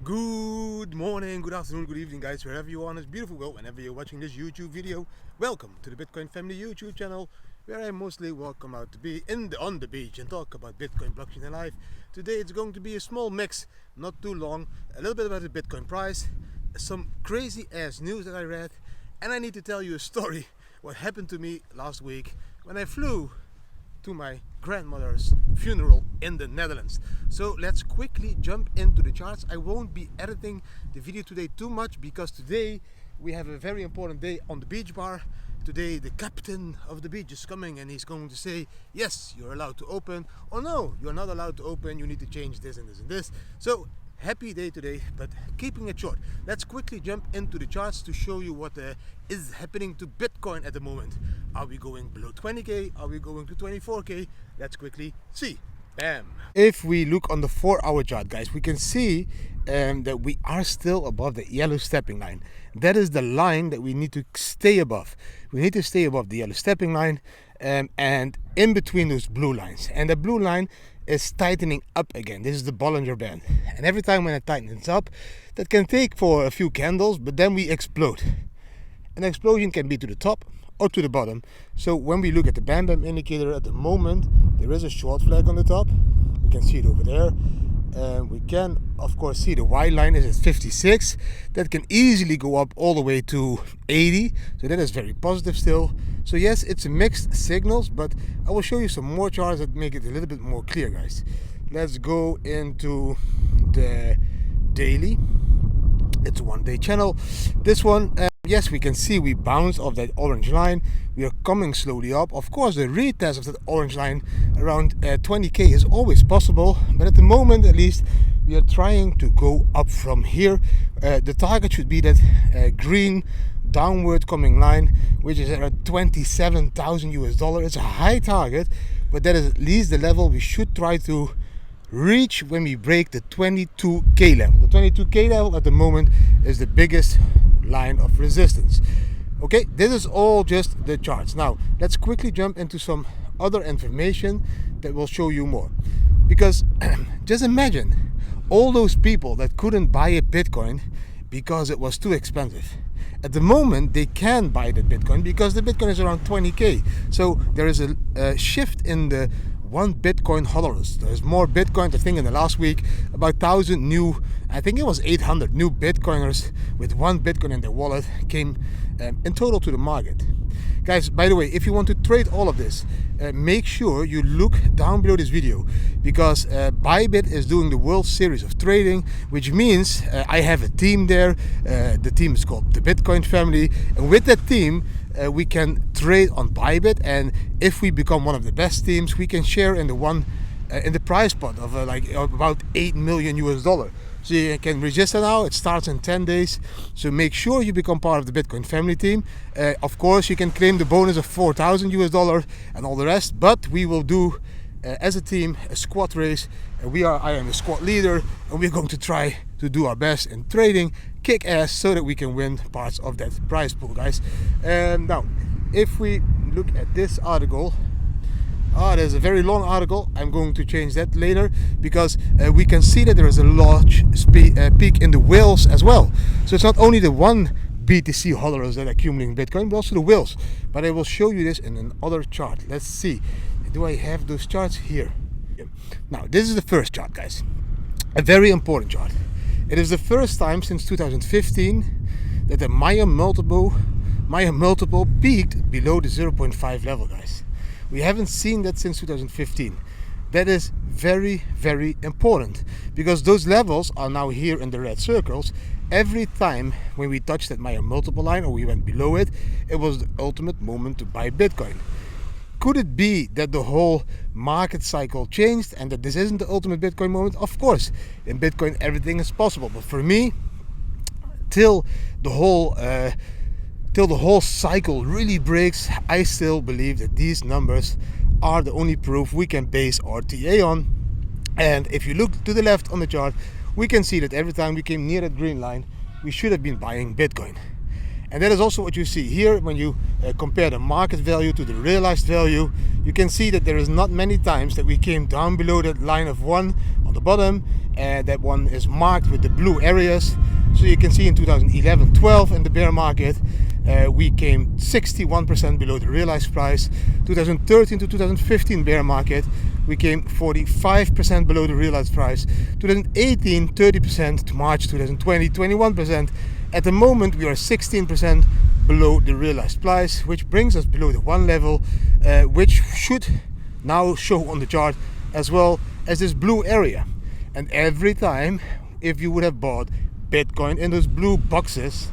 Good morning, good afternoon, good evening, guys, wherever you are on this beautiful world, whenever you're watching this YouTube video. Welcome to the Bitcoin Family YouTube channel, where I mostly welcome out to be on the beach and talk about Bitcoin, blockchain and life. Today it's going to be a small mix, not too long, a little bit about the Bitcoin price, some crazy ass news that I read, and I need to tell you a story what happened to me last week when I flew to my grandmother's funeral in the Netherlands. So let's quickly jump into the charts. I won't be editing the video today too much because today we have a very important day on the beach bar. Today the captain of the beach is coming and he's going to say, yes, you're allowed to open, or no, you're not allowed to open, you need to change this and this and this. So happy day today, but keeping it short. Let's quickly jump into the charts to show you what is happening to Bitcoin at the moment. Are we going below 20k? Are we going to 24k? Let's quickly see. Bam! If we look on the 4-hour chart, guys, we can see that we are still above the yellow stepping line. That is the line that we need to stay above. We need to stay above the yellow stepping line and in between those blue lines. And the blue line is tightening up again. This is the Bollinger Band. And every time when it tightens up, that can take for a few candles, but then we explode. An explosion can be to the top or to the bottom. So when we look at the Bam Bam indicator at the moment, there is a short flag on the top. We can see it over there. We can of course see the Y line is at 56. That can easily go up all the way to 80. So that is very positive still. So yes, it's a mixed signals, but I will show you some more charts that make it a little bit more clear, guys. Let's go into the daily. It's a one-day channel. This one, yes, we can see we bounce off that orange line. We are coming slowly up. Of course, the retest of that orange line around 20k is always possible, but at the moment, at least, we are trying to go up from here. The target should be that green downward coming line, which is at 27,000 US dollar. It's a high target, but that is at least the level we should try to reach when we break the 22k level. The 22k level at the moment is the biggest line of resistance. Okay, this is all just the charts. Now let's quickly jump into some other information that will show you more, because just imagine all those people that couldn't buy a Bitcoin because it was too expensive. At the moment they can buy the Bitcoin because the Bitcoin is around 20k. So there is a shift in the one Bitcoin hodlers. There's more Bitcoin. I think in the last week about 1,000 new, I think it was 800 new Bitcoiners with one Bitcoin in their wallet came in total to the market. Guys, by the way, if you want to trade all of this, make sure you look down below this video, because Bybit is doing the World Series of Trading, which means I have a team there. The team is called the Bitcoin Family, and with that team we can trade on Bybit, and if we become one of the best teams, we can share in the prize pot of about 8 million US dollar. So you can register now. It starts in 10 days. So make sure you become part of the Bitcoin Family team. Of course, you can claim the bonus of 4,000 US dollar and all the rest. But we will do as a team a squad race. I am the squad leader, and we're going to try to do our best in trading, kick ass, so that we can win parts of that prize pool, guys. Now, if we look at this article. There's a very long article. I'm going to change that later, because we can see that there is a large peak in the whales as well. So it's not only the one BTC hodlers that are accumulating Bitcoin, but also the whales. But I will show you this in another chart. Let's see. Do I have those charts here? Now, this is the first chart, guys. A very important chart. It is the first time since 2015 that the Maya multiple peaked below the 0.5 level, guys. We haven't seen that since 2015. That is very, very important, because those levels are now here in the red circles. Every time when we touched that Maya multiple line or we went below it, it was the ultimate moment to buy Bitcoin. Could it be that the whole market cycle changed and that this isn't the ultimate Bitcoin moment? Of course, in Bitcoin everything is possible. But for me, till the whole cycle really breaks, I still believe that these numbers are the only proof we can base our TA on. And if you look to the left on the chart, we can see that every time we came near that green line, we should have been buying Bitcoin. And that is also what you see here when you compare the market value to the realized value. You can see that there is not many times that we came down below that line of 1 on the bottom, and that one is marked with the blue areas. So you can see in 2011-12 in the bear market, we came 61% below the realized price. 2013 to 2015 bear market, we came 45% below the realized price. 2018, 30%. To March 2020, 21%. At the moment, we are 16% below the realized price, which brings us below the one level, which should now show on the chart as well as this blue area. And every time, if you would have bought Bitcoin in those blue boxes,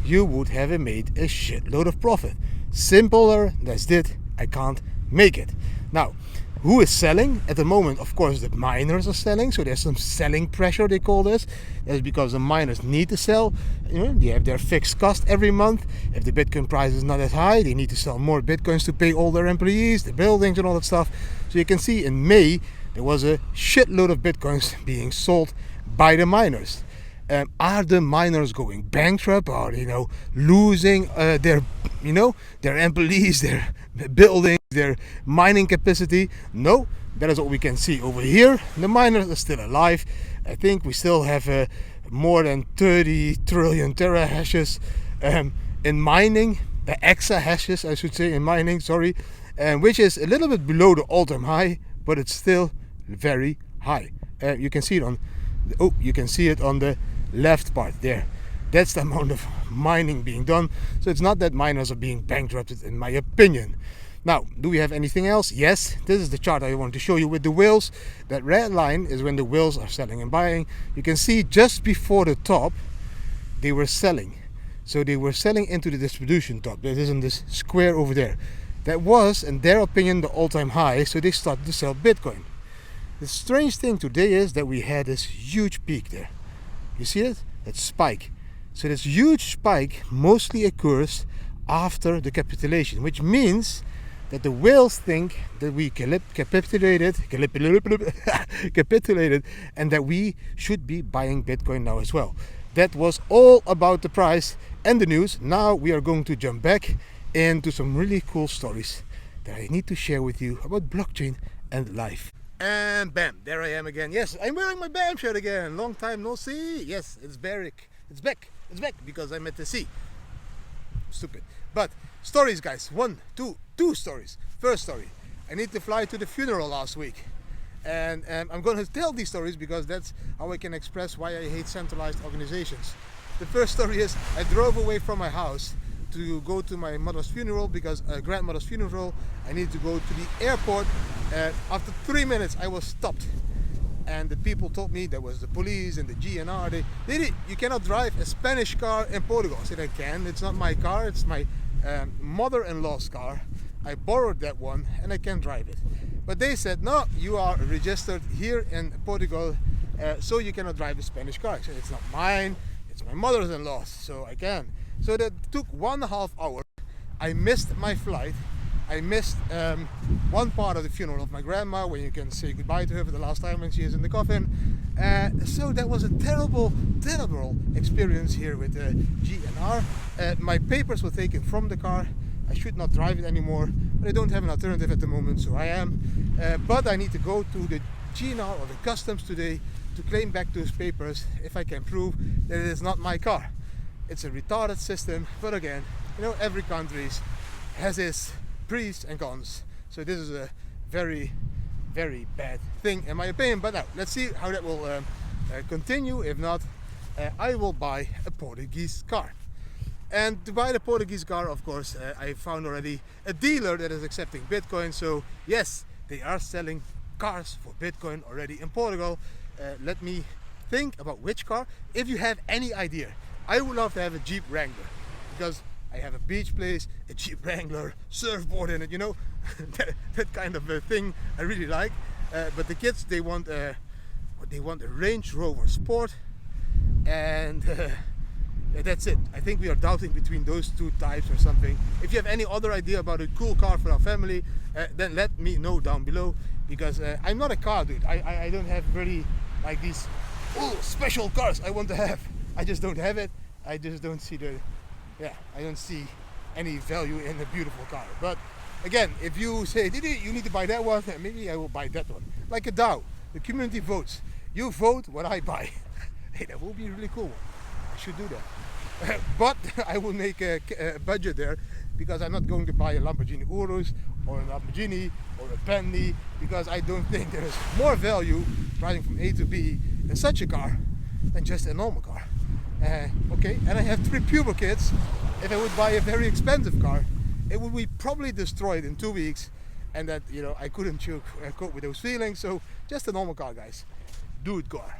you would have made a shitload of profit. Simpler than that, I can't make it. Now, who is selling? At the moment, of course, the miners are selling, so there's some selling pressure, they call this. That's because the miners need to sell. You know, they have their fixed cost every month. If the Bitcoin price is not as high, they need to sell more Bitcoins to pay all their employees, the buildings and all that stuff. So you can see in May, there was a shitload of Bitcoins being sold by the miners. Are the miners going bankrupt? Are they, losing their employees, their buildings, their mining capacity? No, that is what we can see over here. The miners are still alive. I think we still have more than 30 trillion terahashes in mining, exahashes, I should say, in mining. Sorry, which is a little bit below the all-time high, but it's still very high. You can see it on. You can see it on the left part there. That's the amount of mining being done. So it's not that miners are being bankrupted, in my opinion. Now, do we have anything else? Yes, this is the chart I want to show you with the whales. That red line is when the whales are selling and buying. You can see just before the top, they were selling. So they were selling into the distribution top. That is in this square over there. That was, in their opinion, the all-time high. So they started to sell Bitcoin. The strange thing today is that we had this huge peak there. You see it? That spike. So this huge spike mostly occurs after the capitulation, which means that the whales think that we capitulated, and that we should be buying Bitcoin now as well. That was all about the price and the news. Now we are going to jump back into some really cool stories that I need to share with you about blockchain and life. And bam, there I am again. Yes, I'm wearing my BAM shirt again. Long time no see. Yes, it's back. It's back because I'm at the sea. Stupid. But stories, guys. Two stories. First story. I need to fly to the funeral last week. And I'm going to tell these stories because that's how I can express why I hate centralized organizations. The first story is I drove away from my house to go to my mother's funeral because grandmother's funeral. I needed to go to the airport. After 3 minutes, I was stopped, and the people told me there was the police and the GNR. You cannot drive a Spanish car in Portugal. I said I can. It's not my car. It's my mother-in-law's car. I borrowed that one, and I can drive it. But they said no. You are registered here in Portugal, so you cannot drive the Spanish car. I said it's not mine. It's my mother-in-law's, so I can. So that took 1.5 hours. I missed my flight. I missed one part of the funeral of my grandma, when you can say goodbye to her for the last time when she is in the coffin. So that was a terrible experience here with the GNR. My papers were taken from the car. I should not drive it anymore, but I don't have an alternative at the moment, so I am. But I need to go to the GNR or the customs today to claim back those papers if I can prove that it is not my car. It's a retarded system, but again, every country has its pros and cons. So this is a very, very bad thing in my opinion. But now, let's see how that will continue. If not, I will buy a Portuguese car. And to buy the Portuguese car, of course, I found already a dealer that is accepting Bitcoin. So yes, they are selling cars for Bitcoin already in Portugal. Let me think about which car. If you have any idea, I would love to have a Jeep Wrangler, because I have a beach place, a Jeep Wrangler, surfboard in it, that kind of a thing I really like. But the kids, they want a Range Rover Sport, and that's it. I think we are doubting between those two types or something. If you have any other idea about a cool car for our family, then let me know down below, because I'm not a car dude. I don't have really like these special cars I want to have. I just don't have it. I just don't see I don't see any value in a beautiful car. But again, if you say you need to buy that one, maybe I will buy that one. Like a DAO, the community votes. You vote what I buy. Hey, that will be a really cool one. I should do that. But I will make a budget there, because I'm not going to buy a Lamborghini Urus or a Lamborghini or a Bentley, because I don't think there is more value riding from A to B in such a car than just a normal car. Okay, and I have 3 puber kids. If I would buy a very expensive car, it would be probably destroyed in 2 weeks, and that, you know, I couldn't cope with those feelings. So just a normal car, guys. Dude car,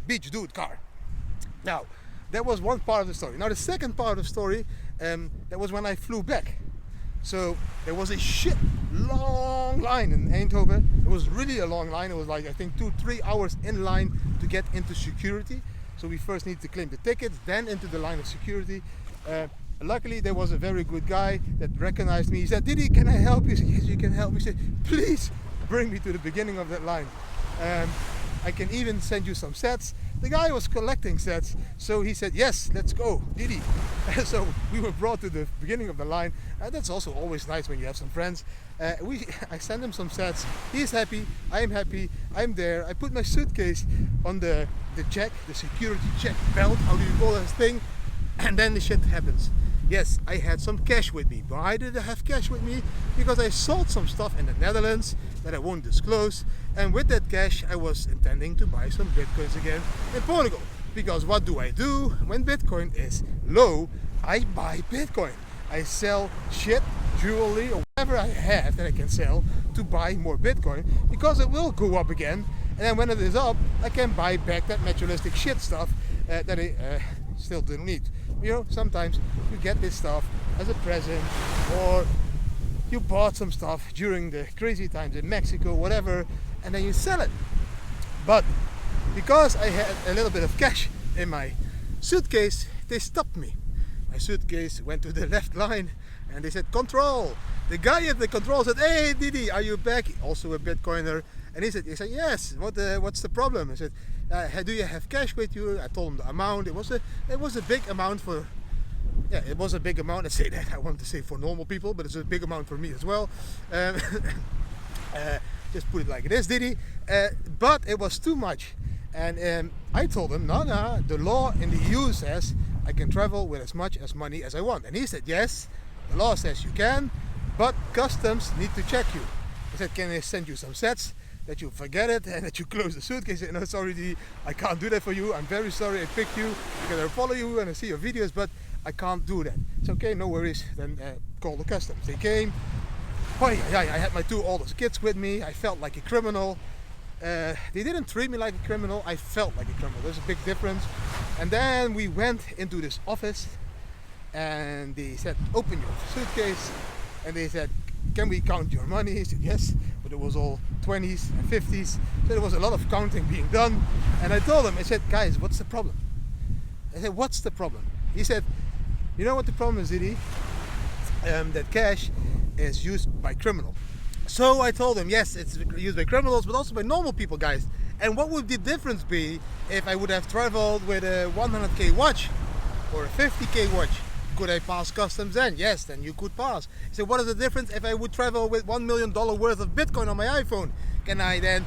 beach dude car. Now, that was one part of the story. Now the second part of the story, that was when I flew back. So there was a shit long line in Eindhoven. It was really a long line. It was like, I think 2-3 hours in line to get into security. So we first need to claim the tickets, then into the line of security. Luckily there was a very good guy that recognized me. He said, "Didi, can I help you?" I said, "Yes, you can help me." He said, "Please bring me to the beginning of that line. I can even send you some sets." The guy was collecting sets, so he said, "Yes, let's go, Didi." So we were brought to the beginning of the line. That's also always nice when you have some friends. I sent him some sets. He's happy, I'm happy, I'm there. I put my suitcase on the security check belt, how do you call this thing? And then the shit happens. Yes, I had some cash with me. Why did I have cash with me? Because I sold some stuff in the Netherlands that I won't disclose. And with that cash, I was intending to buy some Bitcoins again in Portugal. Because what do? When Bitcoin is low, I buy Bitcoin. I sell shit, jewelry, or whatever I have that I can sell to buy more Bitcoin. Because it will go up again. And then when it is up, I can buy back that materialistic shit stuff that I still didn't need. You know, sometimes you get this stuff as a present, or you bought some stuff during the crazy times in Mexico, whatever, and then you sell it. But because I had a little bit of cash in my suitcase, they stopped me. My suitcase went to the left line and they said, "Control." The guy at the control said, "Hey Didi, are you back?" Also a Bitcoiner. And he said, "Yes, what's the problem?" I said, "Do you have cash with you?" I told him the amount. It was a big amount for, yeah, it was a big amount. I say that, I wanted to say for normal people, but it's a big amount for me as well. Just put it like it is, Didi. But it was too much. And I told him, no, the law in the EU says I can travel with as much as money as I want. And he said, "Yes, the law says you can, but customs need to check you." I said, "Can I send you some sets that you forget it and that you close the suitcase?" "No, sorry, Didi, I can't do that for you. I'm very sorry I picked you because I follow you and I see your videos, but I can't do that." It's okay, no worries. Then call the customs. They came. Oh yeah, I had my 2 oldest kids with me. I felt like a criminal. They didn't treat me like a criminal. I felt like a criminal. There's a big difference. And then we went into this office and they said, "Open your suitcase." And they said, "Can we count your money?" He said, "Yes," but it was all 20s and 50s. So there was a lot of counting being done. And I told him, I said, "Guys, what's the problem?" I said, "What's the problem?" He said, "You know what the problem is, Didi? That cash is used by criminals." So I told him, yes, it's used by criminals, but also by normal people, guys. And what would the difference be if I would have traveled with a 100k watch or a 50k watch? Could I pass customs then? Yes, then you could pass. So what is the difference if I would travel with $1 million worth of Bitcoin on my iPhone? Can I then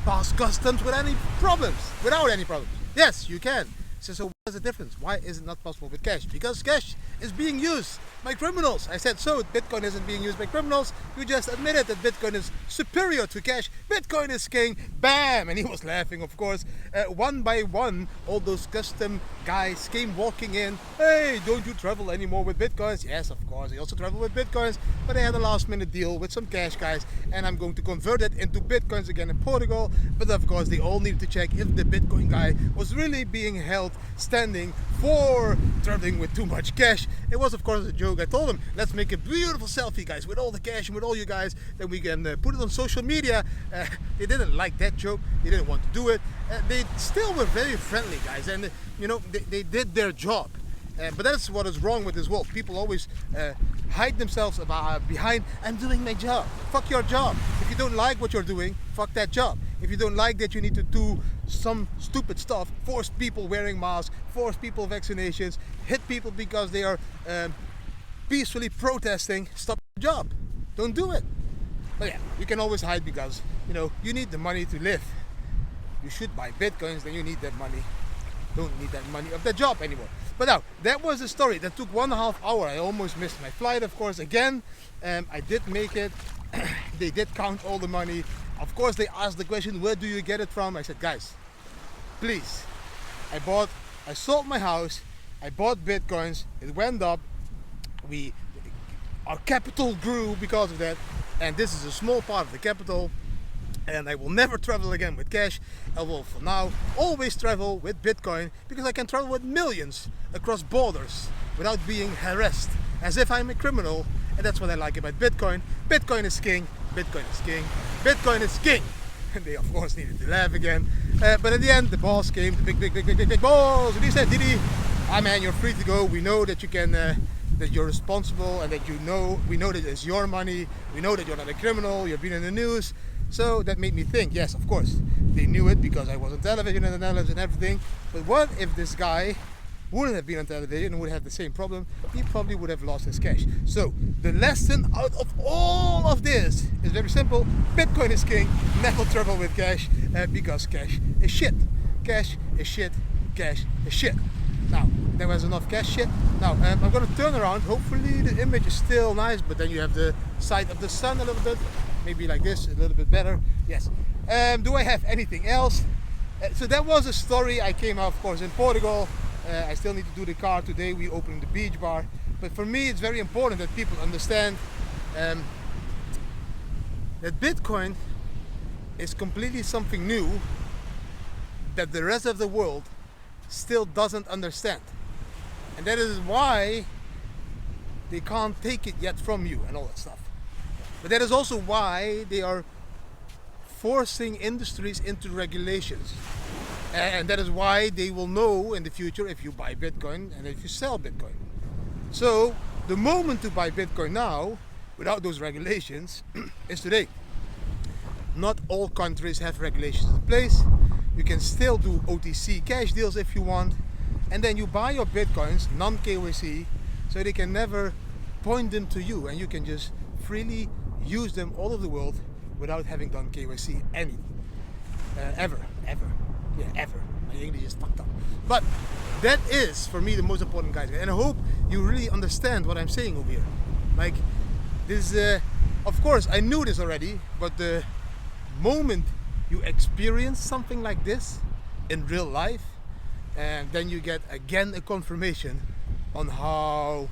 pass customs without any problems? Yes, you can. So what is the difference? Why is it not possible with cash? Because cash is being used by criminals. I said, so Bitcoin isn't being used by criminals. You just admitted that Bitcoin is superior to cash. Bitcoin is king. Bam! And he was laughing, of course. One by one, all those custom guys came walking in. "Hey, don't you travel anymore with Bitcoins?" Yes, of course. I also travel with Bitcoins, but I had a last minute deal with some cash guys, and I'm going to convert it into Bitcoins again in Portugal. But of course, they all needed to check if the Bitcoin guy was really being held standing for traveling with too much cash. It was, of course, a joke. I told them, let's make a beautiful selfie, guys, with all the cash and with all you guys, then we can put it on social media. They didn't like that joke. They didn't want to do it. They still were very friendly, guys, and you know, they did their job. But that's what is wrong with this world. People always hide themselves behind, "I'm doing my job." Fuck your job. If you don't like what you're doing, fuck that job. If you don't like that you need to do some stupid stuff, force people wearing masks, force people vaccinations, hit people because they are peacefully protesting, stop your job. Don't do it. But yeah, you can always hide because, you know, you need the money to live. you should buy Bitcoins, then you need that money. Don't need that money of the job anymore. But now, that was the story. That took 1.5 hours. I almost missed my flight, of course, again. I did make it. They did count all the money. Of course, they asked the question, where do you get it from? I said, guys, please. I sold my house. I bought Bitcoins. It went up. Our capital grew because of that. And this is a small part of the capital. And I will never travel again with cash. I will for now always travel with Bitcoin, because I can travel with millions across borders without being harassed as if I'm a criminal. And that's what I like about Bitcoin. Bitcoin is king. Bitcoin is king. Bitcoin is king. And they of course needed to laugh again. But at the end the boss came, the big boss, and he said, Didi, man, you're free to go. We know that you can that you're responsible, and that we know that it's your money. We know that you're not a criminal. You've been in the news. So that made me think, yes, of course, they knew it because I was on television in the Netherlands and everything. But what if this guy wouldn't have been on television and would have the same problem? He probably would have lost his cash. So the lesson out of all of this is very simple. Bitcoin is king. Never travel with cash, because cash is shit. Cash is shit. Cash is shit. Now, there was enough cash shit. Now, I'm going to turn around. Hopefully the image is still nice, but then you have the side of the sun a little bit. Maybe like this, a little bit better. Yes. Do I have anything else? So that was a story. I came out, of course, in Portugal. I still need to do the car today. We opened the beach bar. But for me, it's very important that people understand that Bitcoin is completely something new that the rest of the world still doesn't understand. And that is why they can't take it yet from you and all that stuff. But that is also why they are forcing industries into regulations. And that is why they will know in the future if you buy Bitcoin and if you sell Bitcoin. So the moment to buy Bitcoin now, without those regulations, is today. Not all countries have regulations in place. You can still do OTC cash deals if you want. And then you buy your Bitcoins, non-KYC, so they can never point them to you. And you can just freely use them all over the world without having done KYC ever. Yeah, ever. My English is fucked up. But that is, for me, the most important, guys. And I hope you really understand what I'm saying over here. Like, this, of course, I knew this already, but the moment you experience something like this in real life, and then you get again a confirmation on how,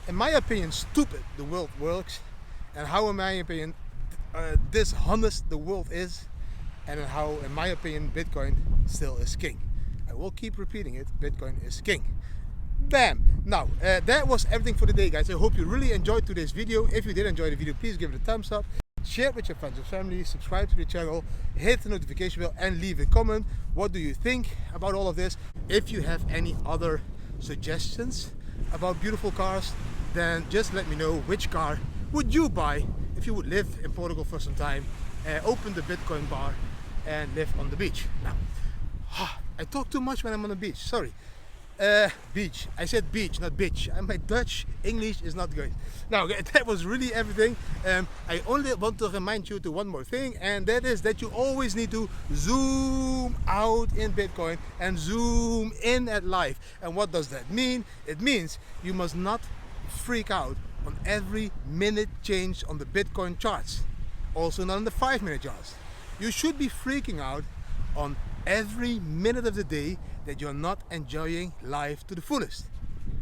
in my opinion, stupid the world works, and how, in my opinion, dishonest the world is, and how, in my opinion, Bitcoin still is king. I will keep repeating it. Bitcoin is king. Bam! Now, that was everything for today, guys. I hope you really enjoyed today's video. If you did enjoy the video, please give it a thumbs up. Share it with your friends and family. Subscribe to the channel. Hit the notification bell and leave a comment. What do you think about all of this? If you have any other suggestions about beautiful cars, then just let me know which car would you buy if you would live in Portugal for some time, open the Bitcoin bar and live on the beach. Now, I talk too much when I'm on the beach, sorry. Beach, I said beach, not bitch. My Dutch English is not good. Now, that was really everything. I only want to remind you to one more thing, and that is that you always need to zoom out in Bitcoin and zoom in at life. And what does that mean? It means you must not freak out on every minute change on the Bitcoin charts, also not on the 5-minute charts. You should be freaking out on every minute of the day that you're not enjoying life to the fullest.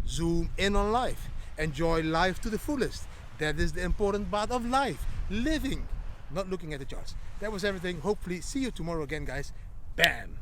Zoom in on life. Enjoy life to the fullest. That is the important part of life. Living, not looking at the charts. That was everything. Hopefully see you tomorrow again, guys. Bam!